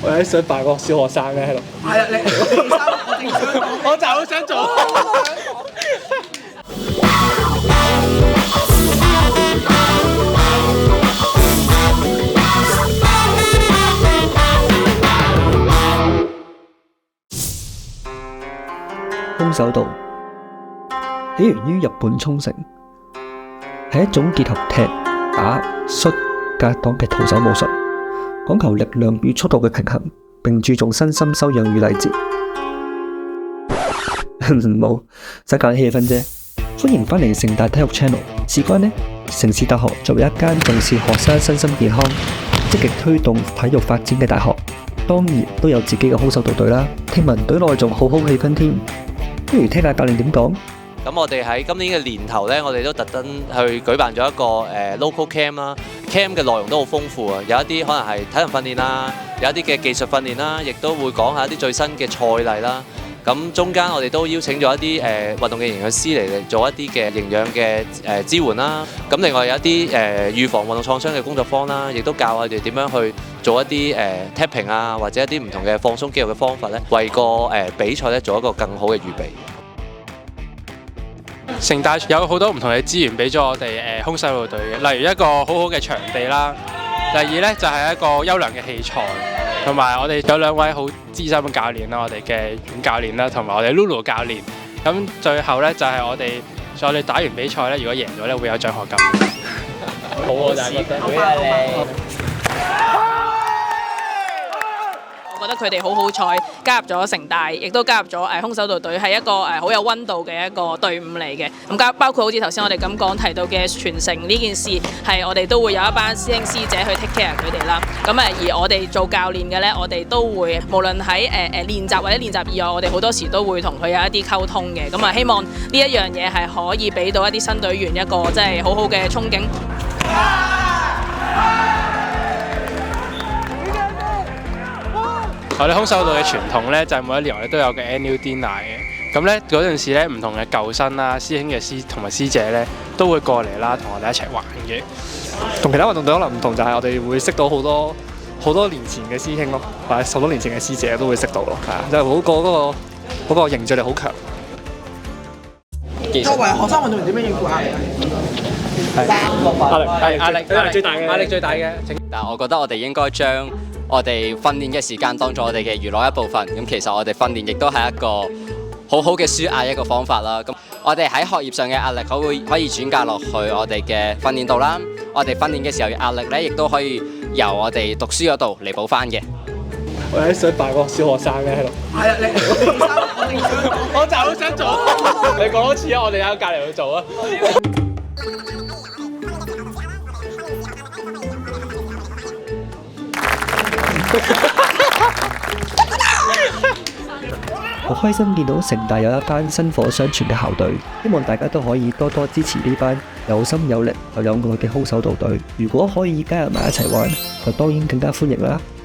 我有啲想扮個小學生咧喺度。係啊，你我就好想做。空手道起源於日本沖繩，係一種結合踢、打、摔、格擋嘅徒手武術，講求力量與速度嘅平衡，並注重身心修養與禮節。冇，使搞氣氛啫。歡迎返嚟城大體育 channel。事關呢，城市大學作為一間重視學生身心健康、積極推動體育發展嘅大學，當然都有自己嘅空手道隊啦。聽聞隊內仲好好氣氛添。不如聽下教練點講。咁我哋喺今年嘅年頭呢，我哋都特登去舉辦咗一個local camp 啦。camp 嘅內容都好豐富啊，有一啲可能係體能訓練啦，有一啲嘅技術訓練啦，亦都會講下一啲最新嘅賽例啦。咁中間我哋都邀請咗一啲運動嘅營養師嚟做一啲嘅營養嘅支援啦。咁另外有一啲預防運動創傷嘅工作坊啦，亦都教我哋點樣去做一啲tapping 啊，或者一啲唔同嘅放鬆肌肉嘅方法咧，為個比賽咧做一個更好嘅預備。城大有好多唔同嘅資源俾咗我哋空手道隊嘅，例如一個好好嘅場地啦。第二呢，就係一個優良嘅器材，同埋我哋有兩位好資深嘅教練啦，我哋嘅阮教練啦，同埋我哋 Lulu 教練。咁最後呢，就係我哋打完比賽呢，如果贏咗呢，會有獎學金。好啊，大家覺得。會啊你。我覺得佢哋好好彩加入咗城大，亦都加入咗空手道隊，係一個好有溫度嘅一個隊伍嚟嘅。咁包括好似頭先我哋咁講提到嘅傳承呢件事，係我哋都會有一班師兄師姐去 take care 佢哋啦。咁而我哋做教練嘅呢，我哋都會無論喺練習或者練習以外，我哋好多時都會同佢有一啲溝通嘅。咁希望呢一樣嘢係可以俾到一啲新隊員一個即係好好嘅憧憬。我哋空手道嘅傳統呢，就係每一年我哋都有嘅 annual dinner 嘅。咁呢嗰陣時呢，唔同嘅舊生啦、師兄嘅師同埋師姐呢，都會過嚟啦，同我哋一齊玩嘅。同其他運動隊可能唔同，就係我哋會識到好多年前嘅師兄咯，或者10多年前嘅師姐都會識到咯，係啊，就係嗰個凝聚力好強。作為學生運動員點樣應付壓力？壓力最大嘅。壓力最大嘅。但係我覺得我哋應該將我哋訓練嘅時間當作我哋嘅娛樂一部分。咁其實我哋訓練亦都係一個好好嘅舒壓一個方法啦。咁我哋喺學業上嘅壓力可以轉嫁落去我哋嘅訓練度啦。我哋訓練嘅時候嘅壓力咧，亦都可以由我哋讀書嗰度嚟補翻嘅。我有啲想扮個小學生咧喺度。係啊，我就好想做。你講多次啊，我哋喺隔離去做啊。好開心見到城大有一班薪火相傳嘅校隊，希望大家都可以多多支持呢班有心有力又有愛嘅空手道隊。如果可以加入埋一齊玩，就當然更加歡迎啦〜